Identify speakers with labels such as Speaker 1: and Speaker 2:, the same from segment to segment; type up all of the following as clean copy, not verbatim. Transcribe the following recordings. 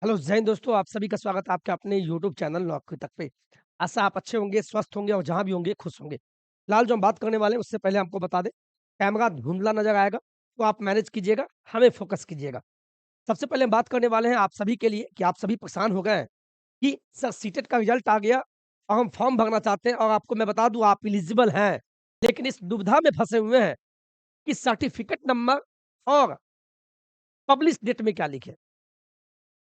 Speaker 1: Hello जय हिंद दोस्तों, आप सभी का स्वागत है आपके अपने यूट्यूब चैनल नौकरी तक पे। आशा आप अच्छे होंगे, स्वस्थ होंगे और जहाँ भी होंगे खुश होंगे। फिलहाल जो हम बात करने वाले हैं उससे पहले हमको बता दें, कैमरा धुंधला नज़र आएगा तो आप मैनेज कीजिएगा, हमें फ़ोकस कीजिएगा। सबसे पहले हम बात करने वाले हैं आप सभी के लिए कि आप सभी परेशान हो गए हैं कि सर सीटेट का रिज़ल्ट आ गया और हम फॉर्म भरना चाहते हैं और आपको मैं बता दूँ आप एलिजिबल हैं। लेकिन इस दुविधा में फँसे हुए हैं कि सर्टिफ़िकेट नंबर और पब्लिश डेट में क्या लिखें?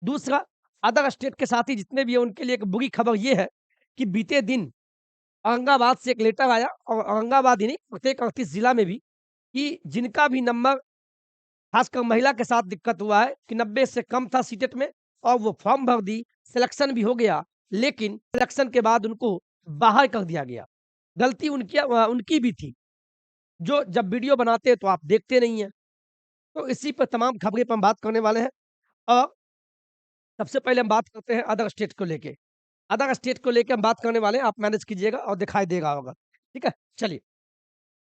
Speaker 1: दूसरा, अदर स्टेट के साथी जितने भी हैं उनके लिए एक बुरी खबर ये है कि बीते दिन औरंगाबाद से एक लेटर आया और औरंगाबाद ही नहीं प्रत्येक 38 जिला में भी कि जिनका भी नंबर खासकर महिला के साथ दिक्कत हुआ है कि 90 से कम था सीटेट में और वो फॉर्म भर दी, सिलेक्शन भी हो गया, लेकिन सिलेक्शन के बाद उनको बाहर कर दिया गया। गलती उनकी भी थी, जो जब वीडियो बनाते हैं तो आप देखते नहीं हैं। तो इसी पर तमाम खबरें पर हम बात करने वाले हैं और सबसे पहले हम बात करते हैं अदर स्टेट को लेके। अदर स्टेट को लेके हम बात करने वाले हैं, आप मैनेज कीजिएगा और दिखाई देगा होगा, ठीक है? चलिए,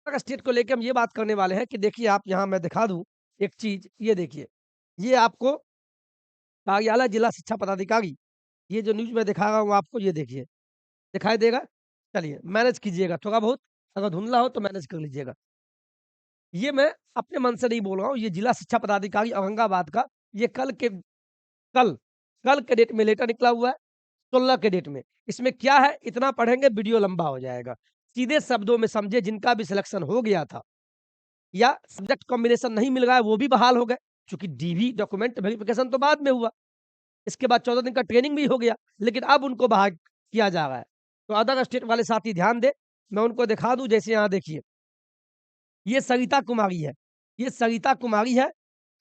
Speaker 1: अदर स्टेट को लेके हम ये बात करने वाले हैं कि देखिए आप यहाँ मैं दिखा दूँ एक चीज़, ये देखिए, ये आपको कार्यालय जिला शिक्षा पदाधिकारी, ये जो न्यूज़ मैं दिखा रहा हूँ आपको ये देखिए, दिखाई देगा? चलिए, मैनेज कीजिएगा थोड़ा बहुत, अगर धुंधला हो तो मैनेज कर लीजिएगा। ये मैं अपने मन से नहीं बोल रहा हूँ, ये जिला शिक्षा पदाधिकारी औरंगाबाद का, ये कल कल के डेट में लेटर निकला हुआ है। 16 के डेट में। इसमें क्या है इतना पढ़ेंगे वीडियो लंबा हो जाएगा। सीधे शब्दों में समझे जिनका भी सिलेक्शन हो गया था या सब्जेक्ट कॉम्बिनेशन नहीं मिल रहा है वो भी बहाल हो गए। चूँकि डीवी डॉक्यूमेंट वेरिफिकेशन तो बाद में हुआ। इसके बाद 14 दिन का ट्रेनिंग भी हो गया, लेकिन अब उनको बहाल किया जा रहा है। तो अदर स्टेट वाले साथी ध्यान दें, मैं उनको दिखा दूँ जैसे यहाँ देखिए, ये सरिता कुमारी है। ये सरिता कुमारी है,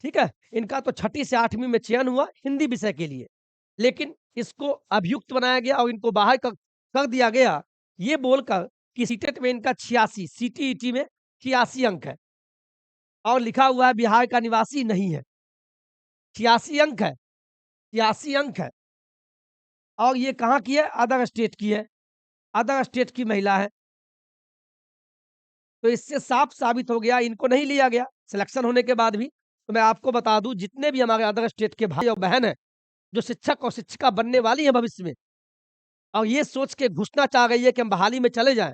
Speaker 1: ठीक है? इनका तो छठी से 8वीं में चयन हुआ हिंदी विषय के लिए। लेकिन इसको अभियुक्त बनाया गया और इनको बाहर कर दिया गया, ये बोलकर कि सीटेट में इनका 86 सीटीईटी में 86 अंक है और लिखा हुआ है बिहार का निवासी नहीं है। 86 अंक है, 86 अंक है और ये कहाँ की है? अदर स्टेट की है, अदर स्टेट की महिला है। तो इससे साफ साबित हो गया इनको नहीं लिया गया सिलेक्शन होने के बाद भी। तो मैं आपको बता दूँ जितने भी हमारे अदर स्टेट के भाई और बहन हैं, जो शिक्षक और शिक्षिका बनने वाली हैं भविष्य में और ये सोच के घुसना चाह रही है कि हम बहाली में चले जाएँ।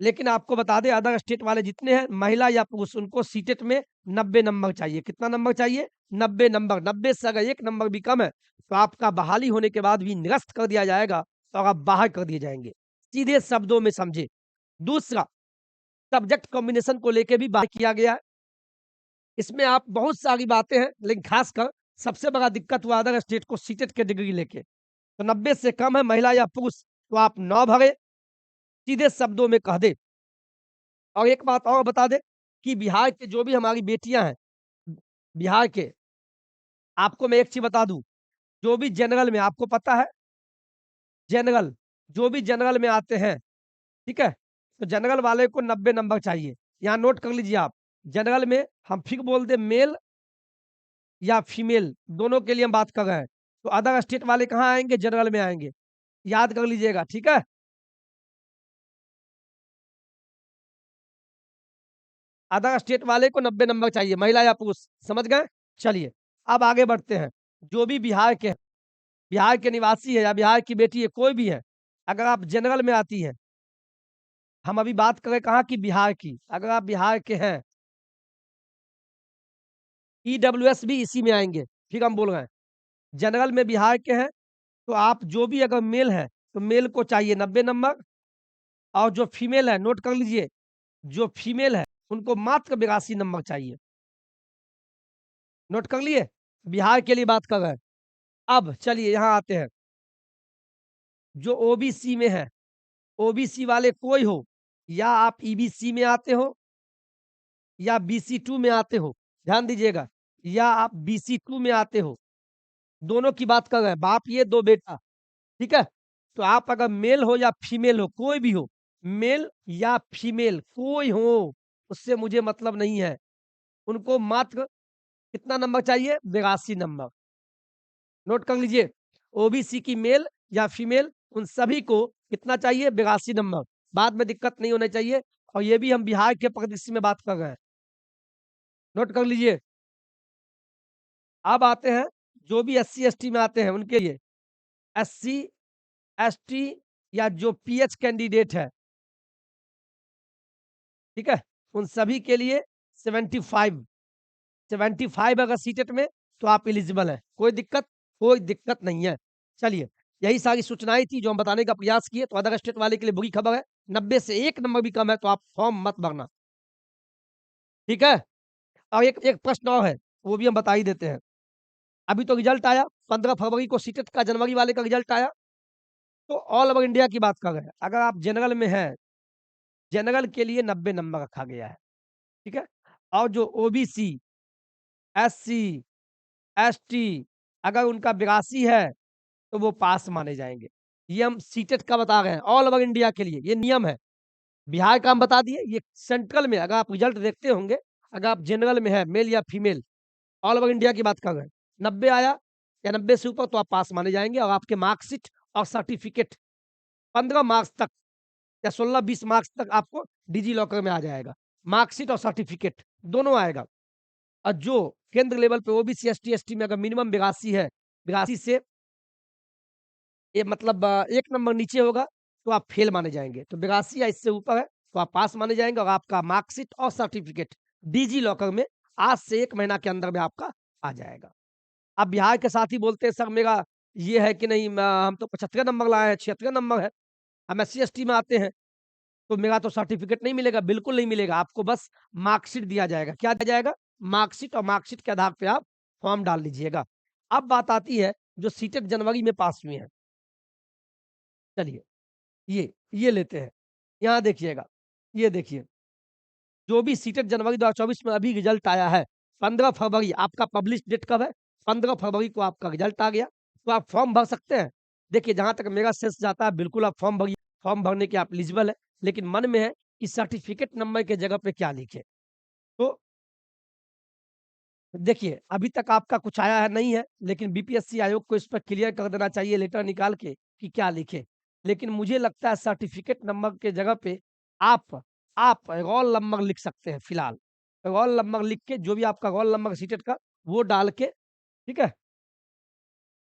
Speaker 1: लेकिन आपको बता दें अदर स्टेट वाले जितने हैं महिला या पुरुष उनको सीटेट में 90 नंबर चाहिए। कितना नंबर चाहिए? 90 नंबर। 90 से अगर 1 नंबर भी कम है, तो आपका बहाली होने के बाद भी निरस्त कर दिया जाएगा और आप बाहर कर दिए जाएँगे। सीधे शब्दों में समझे। दूसरा, सब्जेक्ट कॉम्बिनेशन को लेके भी बात किया गया है। इसमें आप बहुत सारी बातें हैं, लेकिन खासकर सबसे बड़ा दिक्कत हुआ अदर स्टेट को सीटेट की डिग्री लेके। तो 90 से कम है महिला या पुरुष, तो आप 9 भरें, सीधे शब्दों में कह दें। और एक बात और बता दें कि बिहार के जो भी हमारी बेटियाँ हैं, बिहार के, आपको मैं एक चीज़ बता दूँ, जो भी जनरल में आपको पता है जनरल, जो भी जनरल में आते हैं, ठीक है? तो जनरल वाले को 90 नंबर चाहिए। यहाँ नोट कर लीजिए आप, जनरल में हम फिर बोल दें मेल या फीमेल, दोनों के लिए हम बात कर रहे हैं। तो अदर स्टेट वाले कहाँ आएँगे? जनरल में आएँगे। याद कर लीजिएगा, ठीक है? अदर स्टेट वाले को 90 नंबर चाहिए, महिला या पुरुष, समझ गए? चलिए, अब आगे बढ़ते हैं। जो भी बिहार के निवासी है या बिहार की बेटी है, कोई भी है, अगर आप जनरल में आती हैं, हम अभी बात कर रहे हैं कहाँ की? बिहार की। अगर आप बिहार के हैं, ईडब्ल्यूएस भी इसी में आएँगे, फिर हम बोल रहे हैं। जनरल में बिहार के हैं, तो आप जो भी अगर मेल है, तो मेल को चाहिए 90 नंबर और जो फीमेल है, नोट कर लीजिए, जो फीमेल है, उनको मात्र 82 नंबर चाहिए। नोट कर लिए? बिहार के लिए बात कर रहे हैं। अब चलिए यहाँ आते हैं, जो ओबीसी में है, ओबीसी वाले कोई हो, या आप ईबीसी में आते हो या बीसी 2 में आते हो, ध्यान दीजिएगा, या आप बीसी 2 में आते हो, दोनों की बात कर रहे हैं, बाप ये 2 बेटा, ठीक है? तो आप अगर मेल हो या फीमेल हो, कोई भी हो, मेल या फीमेल कोई हो, उससे मुझे मतलब नहीं है। उनको मात्र कितना नंबर चाहिए? 82 नंबर। नोट कर लीजिए, ओबीसी की मेल या फीमेल उन सभी को कितना चाहिए? 82 नंबर। बाद में दिक्कत नहीं होनी चाहिए और ये भी हम बिहार के परिदृश्य में बात कर रहे हैं। नोट कर लीजिए। अब आते हैं जो भी एससी, एसटी में आते हैं उनके लिए, एससी, एसटी या जो पीएच कैंडिडेट है, ठीक है? उन सभी के लिए 75 75 अगर सीटेट में तो आप एलिजिबल हैं। कोई दिक्कत नहीं है। चलिए, यही सारी सूचनाएँ थी जो हम बताने का प्रयास किए। तो अदर स्टेट वाले के लिए बुरी खबर है, 90 से 1 नंबर भी कम है तो आप फॉर्म मत भरना, ठीक है? और एक एक प्रश्न और है, वो भी हम बता ही देते हैं। अभी तो रिजल्ट आया, 15 फरवरी को सीटेट का जनवरी वाले का रिजल्ट आया, तो ऑल ओवर इंडिया की बात कर रहे हैं। अगर आप जनरल में हैं, जनरल के लिए 90 नंबर रखा गया है, ठीक है? और जो ओबीसी, एससी, एसटी अगर उनका 82 है, तो वो पास माने जाएँगे। ये हम सीटेट का बता रहे हैं, ऑल ओवर इंडिया के लिए, ये नियम है। बिहार का हम बता दिए, ये सेंट्रल में अगर आप रिजल्ट देखते होंगे, अगर आप जनरल में हैं, मेल या फीमेल, ऑल ओवर इंडिया की बात कर रहे हैं, 90 आया या 90 से ऊपर तो आप पास माने जाएँगे और आपके मार्कशीट और सर्टिफ़िकेट 15 मार्क्स तक या 16-20 मार्क्स तक आपको डिजी लॉकर में आ जाएगा। मार्कशीट और सर्टिफ़िकेट दोनों आएगा। और जो केंद्र लेवल पे ओबीसी, एसटी, एसटी में अगर मिनिमम 82 है, 82 से ये मतलब 1 नंबर नीचे होगा, तो आप फेल माने जाएँगे। तो 82 या इससे ऊपर है, तो आप पास माने जाएँगे और आपका मार्कशीट और सर्टिफ़िकेट डिजी लॉकर में आज से 1 महीना के अंदर में आपका आ जाएगा। अब बिहार के साथ ही बोलते हैं, सर मेरा ये है कि नहीं हम तो 75 नंबर लाए हैं, 76 नंबर है, हम एससी, एसटी में आते हैं, तो मेरा तो सर्टिफ़िकेट नहीं मिलेगा, बिल्कुल नहीं मिलेगा। आपको बस मार्कशीट दिया जाएगा। क्या दिया जाएगा? मार्कशीट और मार्कशीट के आधार पे आप फॉर्म डाल दीजिएगा। अब बात आती है जो सीटेट जनवरी में पास हुए हैं। चलिए, ये लेते हैं। यहाँ देखिएगा, ये देखिए, जो भी सीटेट जनवरी 2024 में अभी रिजल्ट आया है, 15 फरवरी आपका पब्लिश डेट कब है? 15 फरवरी को आपका रिजल्ट आ गया, तो आप फॉर्म भर सकते हैं। देखिए, जहाँ तक मेरा सेंस जाता है, बिल्कुल आप फॉर्म भरिए, फॉर्म भरने के आप एलिजिबल हैं, लेकिन मन में है कि सर्टिफ़िकेट नंबर की जगह पे क्या लिखें? तो देखिए, अभी तक आपका कुछ आया है नहीं है, लेकिन बीपीएससी आयोग को इस पर क्लियर कर देना चाहिए लेटर निकाल के कि क्या लिखें। लेकिन मुझे लगता है सर्टिफ़िकेट नंबर के जगह पे आप आप रोल नंबर लिख सकते हैं फिलहाल। रोल नंबर लिख के जो भी आपका रोल नंबर सीटेट का वो डाल के, ठीक है?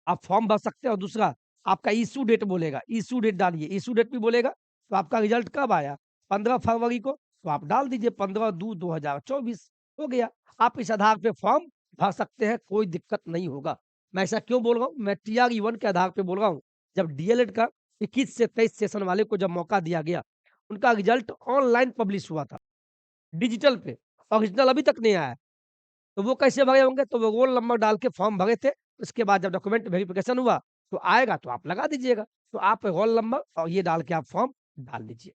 Speaker 1: आप फॉर्म भर सकते हैं और दूसरा आपका इश्यू डेट बोलेगा, इश्यू डेट डालिए, इश्यू डेट भी बोलेगा, तो आपका रिज़ल्ट कब आया? 15 फरवरी को, तो आप डाल दीजिए 15/2/2024 हो गया। आप इस आधार पे फॉर्म भर सकते हैं, कोई दिक्कत नहीं होगा। मैं ऐसा क्यों बोल रहा हूँ? मैं टीआरई 1 के आधार पे बोल रहा हूँ। जब डीएलएड का 21 से 23 सेशन वाले को जब मौका दिया गया, उनका रिज़ल्ट ऑनलाइन पब्लिश हुआ था, डिजिटल पे, ओरिजिनल अभी तक नहीं आया है। तो वो कैसे भरे होंगे? तो वो रोल नंबर डाल के फॉर्म भरे थे, उसके बाद जब डॉक्यूमेंट वेरिफिकेशन हुआ, तो आएगा तो आप लगा दीजिएगा। तो आप रोल नंबर और ये डाल के आप फॉर्म डाल दीजिए।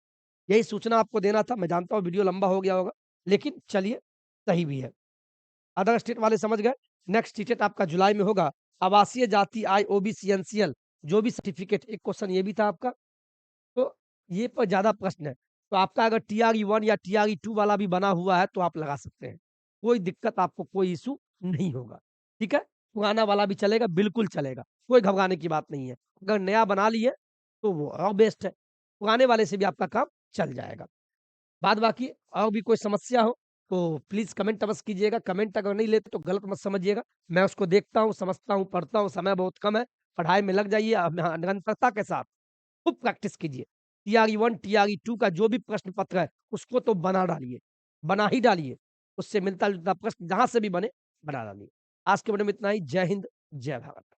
Speaker 1: यही सूचना आपको देना था, मैं जानता हूँ वीडियो लंबा हो गया होगा, लेकिन चलिए सही भी है। अदर स्टेट वाले समझ गए, नेक्स्ट स्टेट आपका जुलाई में होगा, आवासीय जाति आय ओबीसी एनसीएल जो भी सर्टिफिकेट एक क्वेश्चन ये भी था आपका, तो ये पर ज़्यादा प्रश्न है। तो आपका अगर टीआरई 1 या टीआरई 2 वाला भी बना हुआ है तो आप लगा सकते हैं। कोई दिक्कत आपको कोई इश्यू नहीं होगा, ठीक है? पुराना वाला भी चलेगा, बिल्कुल चलेगा, कोई घबराने की बात नहीं है। अगर नया बना लिए तो वो और बेस्ट है, पुराने वाले से भी आपका काम चल जाएगा। बाद बाकी और भी कोई समस्या हो तो प्लीज़ कमेंट अवश्य कीजिएगा, कमेंट अगर नहीं लेते तो गलत मत समझिएगा। मैं उसको देखता हूँ, समझता हूँ, पढ़ता हूँ, समय बहुत कम है, पढ़ाई में लग जाइए निरंतरता के साथ। खूब प्रैक्टिस कीजिए। टीआरई 1, टीआरई 2 का जो भी प्रश्न पत्र है, उसको तो बना डालिए, बना ही डालिए। उससे मिलता-जुलता प्रश्न जहाँ से भी बने, बना डालिए। आज के वीडियो में इतना ही। जय हिंद, जय भारत।